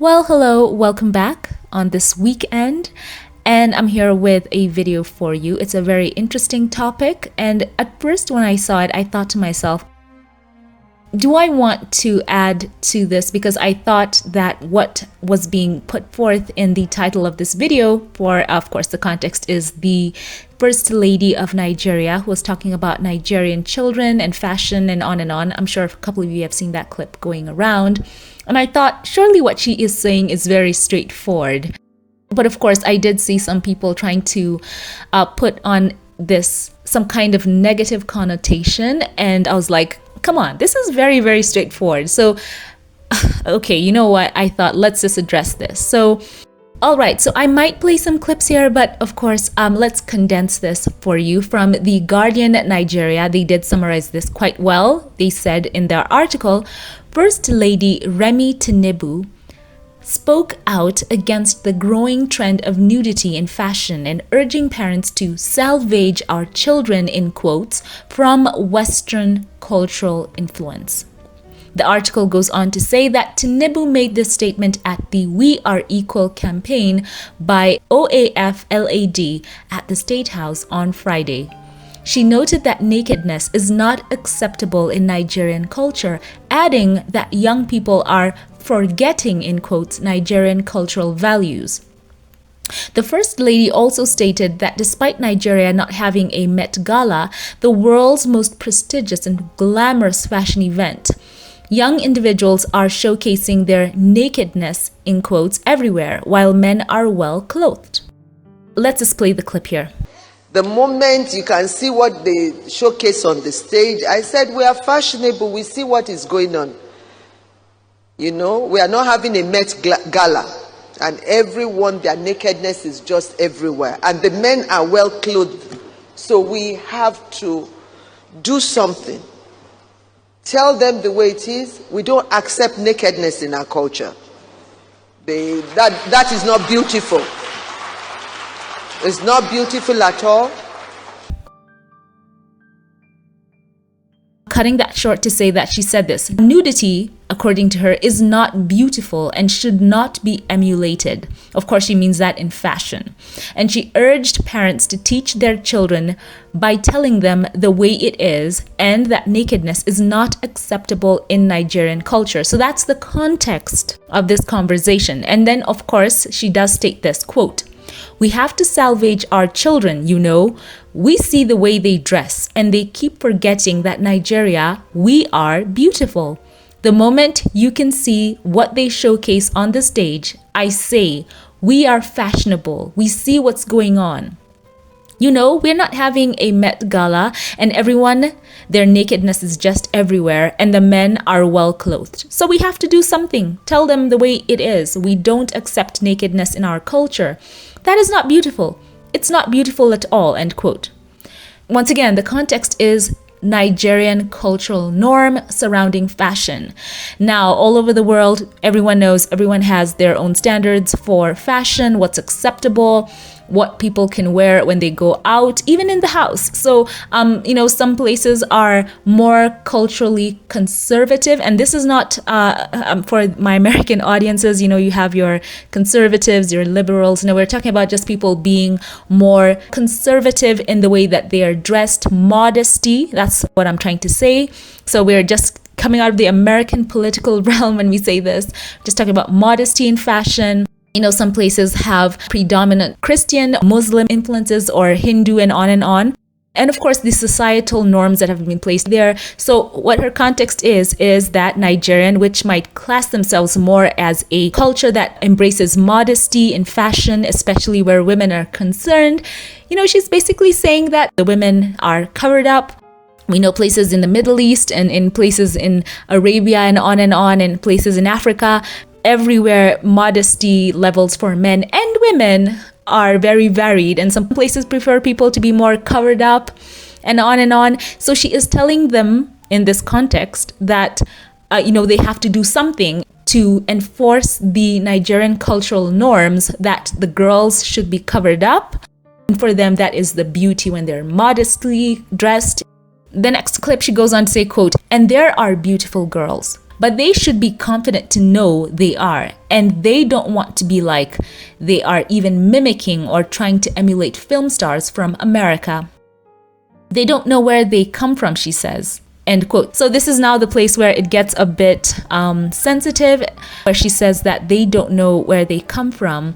Well, hello, welcome back on this weekend, and I'm here with a video for you. It's a very interesting topic, and at first when I saw it, I thought to myself, do I want to add to this? Because I thought that what was being put forth in the title of this video, for of course the context is the First Lady of Nigeria, who was talking about Nigerian children and fashion and on and on. I'm sure a couple of you have seen that clip going around. And I thought, surely what she is saying is very straightforward. But of course, I did see some people trying to put on this some kind of negative connotation. And I was like, come on, this is very, very straightforward. So, okay, you know what? I thought, let's just address this. So, all right, so I might play some clips here, but of course, let's condense this for you from The Guardian Nigeria. They did summarize this quite well. They said in their article, First Lady Remi Tinubu spoke out against the growing trend of nudity in fashion and urging parents to salvage our children, in quotes, from Western cultural influence. The article goes on to say that Tinubu made this statement at the We Are Equal campaign by OAF-LAD at the State House on Friday. She noted that nakedness is not acceptable in Nigerian culture, adding that young people are forgetting, in quotes, Nigerian cultural values. The First Lady also stated that despite Nigeria not having a Met Gala, the world's most prestigious and glamorous fashion event, young individuals are showcasing their nakedness, in quotes, everywhere, while men are well clothed. Let's just play the clip here. The moment you can see what they showcase on the stage, I said, we are fashionable, we see what is going on. You know, we are not having a Met Gala, and everyone, their nakedness is just everywhere. And the men are well clothed. So we have to do something. Tell them the way it is. We don't accept nakedness in our culture. That is not beautiful. It's not beautiful at all. Cutting that short to say that she said this. Nudity, according to her, is not beautiful and should not be emulated. Of course, she means that in fashion. And she urged parents to teach their children by telling them the way it is and that nakedness is not acceptable in Nigerian culture. So that's the context of this conversation. And then, of course, she does state this, quote, "We have to salvage our children, you know. We see the way they dress and they keep forgetting that Nigeria, we are beautiful. The moment you can see what they showcase on the stage, I say, we are fashionable. We see what's going on. You know, we're not having a Met Gala and everyone, their nakedness is just everywhere and the men are well clothed. So we have to do something. Tell them the way it is. We don't accept nakedness in our culture. That is not beautiful. It's not beautiful at all," end quote. Once again, the context is Nigerian cultural norm surrounding fashion. Now, all over the world, everyone knows, everyone has their own standards for fashion, what's acceptable, what people can wear when they go out, even in the house. So, some places are more culturally conservative, and this is not for my American audiences. You have your conservatives, your liberals. We're talking about just people being more conservative in the way that they are dressed. Modesty, that's what I'm trying to say. So we're just coming out of the American political realm when we say this, just talking about modesty in fashion. Some places have predominant Christian, Muslim influences or Hindu and on and on. And of course, the societal norms that have been placed there. So what her context is that Nigerian, which might class themselves more as a culture that embraces modesty in fashion, especially where women are concerned, she's basically saying that the women are covered up. We know places in the Middle East and in places in Arabia and on, places in Africa, everywhere modesty levels for men and women are very varied, and some places prefer people to be more covered up and on. So she is telling them in this context that they have to do something to enforce the Nigerian cultural norms that the girls should be covered up, and for them that is the beauty when they're modestly dressed. The next clip, she goes on to say, quote, "And there are beautiful girls. But they should be confident to know they are. And they don't want to be like they are even mimicking or trying to emulate film stars from America. They don't know where they come from, she says. End quote. So this is now the place where it gets a bit sensitive, where she says that they don't know where they come from.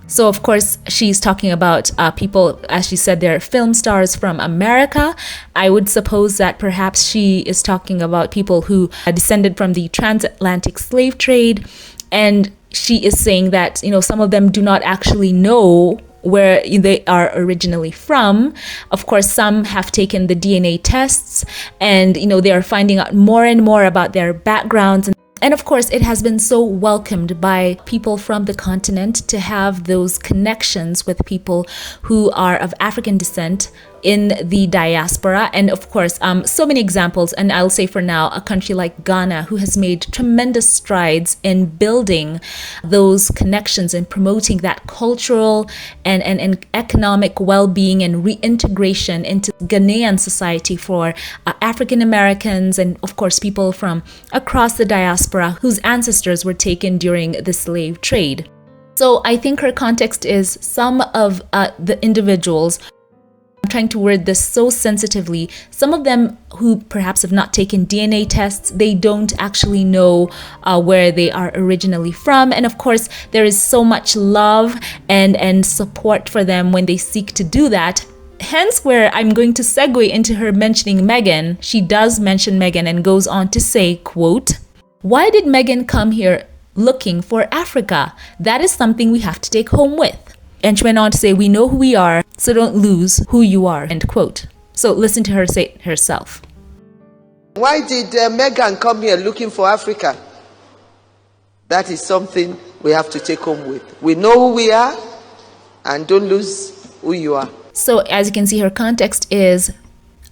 So of course, she's talking about people, as she said, they're film stars from America. I would suppose that perhaps she is talking about people who descended from the transatlantic slave trade. And she is saying that, some of them do not actually know where they are originally from. Of course, some have taken the DNA tests and, they are finding out more and more about their backgrounds. And of course, it has been so welcomed by people from the continent to have those connections with people who are of African descent in the diaspora. And of course, so many examples. And I'll say for now, a country like Ghana, who has made tremendous strides in building those connections and promoting that cultural and economic well-being and reintegration into Ghanaian society for African Americans and of course people from across the diaspora whose ancestors were taken during the slave trade. So I think her context is some of the individuals, I'm trying to word this so sensitively, some of them who perhaps have not taken DNA tests, they don't actually know where they are originally from. And of course, there is so much love and support for them when they seek to do that. Hence where I'm going to segue into her mentioning Meghan. She does mention Meghan and goes on to say, quote, "Why did Meghan come here looking for Africa? That is something we have to take home with." And she went on to say, "We know who we are, so don't lose who you are," end quote. So listen to her say it herself. Why did Meghan come here looking for Africa? That is something we have to take home with. We know who we are, and don't lose who you are. So as you can see, her context is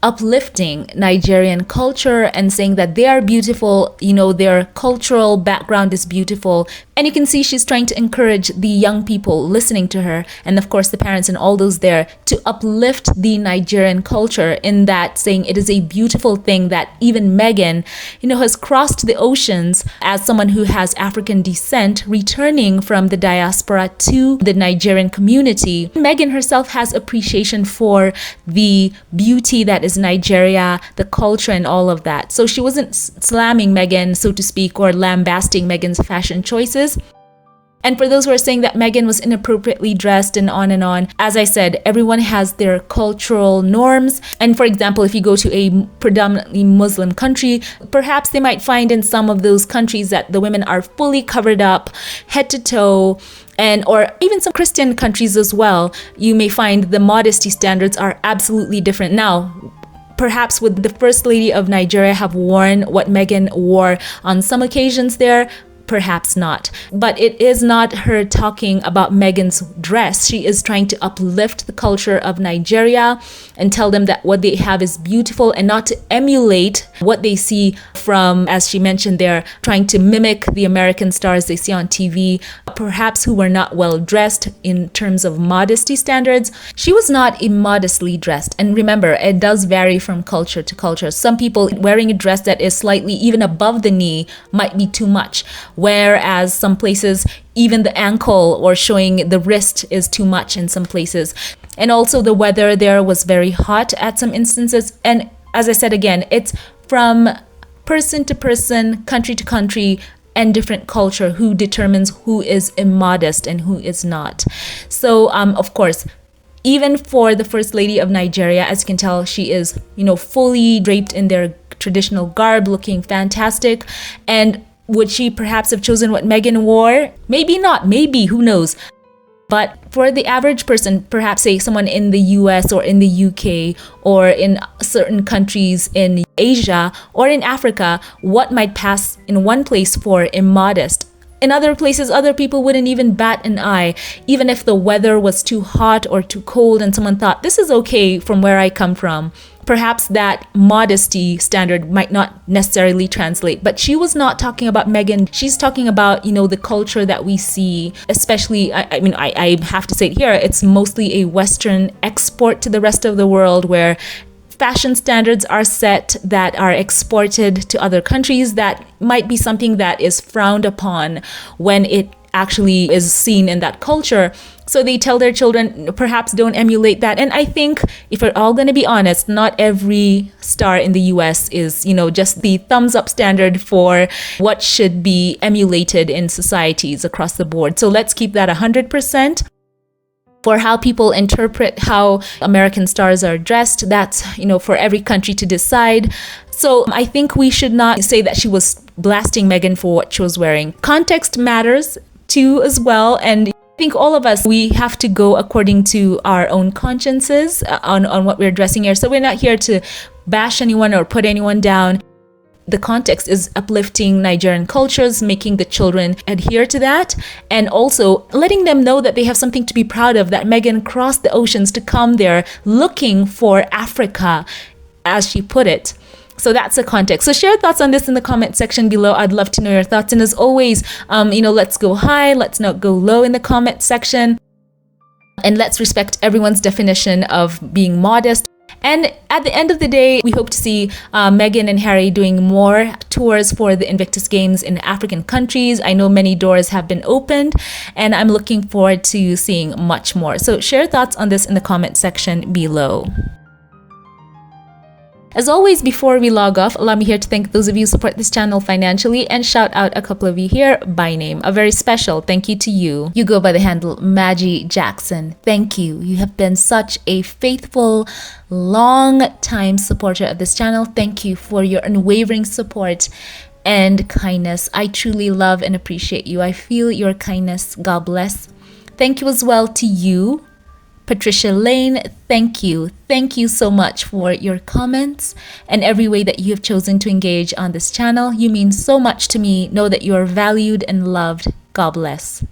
uplifting Nigerian culture and saying that they are beautiful, their cultural background is beautiful. And you can see she's trying to encourage the young people listening to her, and of course the parents and all those there, to uplift the Nigerian culture in that, saying it is a beautiful thing that even Meghan, has crossed the oceans as someone who has African descent, returning from the diaspora to the Nigerian community. Meghan herself has appreciation for the beauty that is Nigeria, the culture and all of that. So she wasn't slamming Meghan, so to speak, or lambasting Meghan's fashion choices. And for those who are saying that Meghan was inappropriately dressed and on, as I said, everyone has their cultural norms. And for example, if you go to a predominantly Muslim country, perhaps they might find in some of those countries that the women are fully covered up, head to toe. Or even some Christian countries as well, you may find the modesty standards are absolutely different. Now, perhaps would the First Lady of Nigeria have worn what Meghan wore on some occasions there? Perhaps not. But it is not her talking about Meghan's dress. She is trying to uplift the culture of Nigeria and tell them that what they have is beautiful, and not to emulate what they see from, as she mentioned there, trying to mimic the American stars they see on TV, perhaps who were not well dressed in terms of modesty standards. She was not immodestly dressed. And remember, it does vary from culture to culture. Some people wearing a dress that is slightly even above the knee might be too much, whereas some places even the ankle or showing the wrist is too much in some places. And also the weather there was very hot at some instances. And as I said again, it's from person to person, country to country, and different culture who determines who is immodest and who is not. So of course, even for the First Lady of Nigeria, as you can tell, she is, fully draped in their traditional garb, looking fantastic. And would she perhaps have chosen what Meghan wore? Maybe not, maybe, who knows? But for the average person, perhaps say someone in the US or in the UK or in certain countries in Asia or in Africa, what might pass in one place for immodest? In other places, other people wouldn't even bat an eye, even if the weather was too hot or too cold and someone thought, this is okay from where I come from. Perhaps that modesty standard might not necessarily translate, but she was not talking about Meghan. She's talking about, the culture that we see, especially, I have to say it here, it's mostly a Western export to the rest of the world where fashion standards are set that are exported to other countries, that might be something that is frowned upon when it actually is seen in that culture. So they tell their children, perhaps don't emulate that. And I think if we're all going to be honest, not every star in the US is, just the thumbs up standard for what should be emulated in societies across the board. So let's keep that 100%. For how people interpret how American stars are dressed, that's, for every country to decide. So I think we should not say that she was blasting Meghan for what she was wearing. Context matters too as well. And I think all of us, we have to go according to our own consciences on what we're dressing here. So we're not here to bash anyone or put anyone down. The context is uplifting Nigerian cultures, making the children adhere to that, and also letting them know that they have something to be proud of, that Meghan crossed the oceans to come there looking for Africa, as she put it. So that's the context. So share thoughts on this in the comment section below. I'd love to know your thoughts. And as always, let's go high, let's not go low in the comment section. And let's respect everyone's definition of being modest. And at the end of the day, we hope to see Meghan and Harry doing more tours for the Invictus Games in African countries. I know many doors have been opened, and I'm looking forward to seeing much more. So share thoughts on this in the comment section below. As always, before we log off, allow me here to thank those of you who support this channel financially and shout out a couple of you here by name. A very special thank you to you. You go by the handle Maggie Jackson. Thank you. You have been such a faithful, long-time supporter of this channel. Thank you for your unwavering support and kindness. I truly love and appreciate you. I feel your kindness. God bless. Thank you as well to you, Patricia Lane. Thank you. Thank you so much for your comments and every way that you have chosen to engage on this channel. You mean so much to me. Know that you are valued and loved. God bless.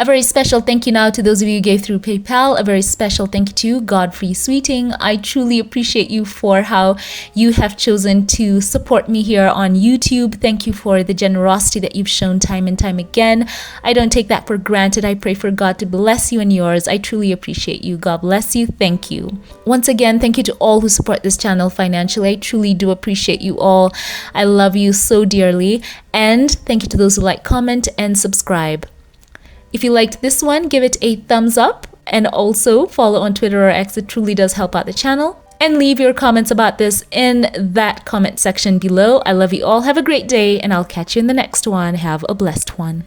A very special thank you now to those of you who gave through PayPal. A very special thank you to Godfrey Sweeting. I truly appreciate you for how you have chosen to support me here on YouTube. Thank you for the generosity that you've shown time and time again. I don't take that for granted. I pray for God to bless you and yours. I truly appreciate you. God bless you. Thank you. Once again, thank you to all who support this channel financially. I truly do appreciate you all. I love you so dearly. And thank you to those who like, comment, and subscribe. If you liked this one, give it a thumbs up, and also follow on Twitter or X. It truly does help out the channel. And leave your comments about this in that comment section below. I love you all. Have a great day, and I'll catch you in the next one. Have a blessed one.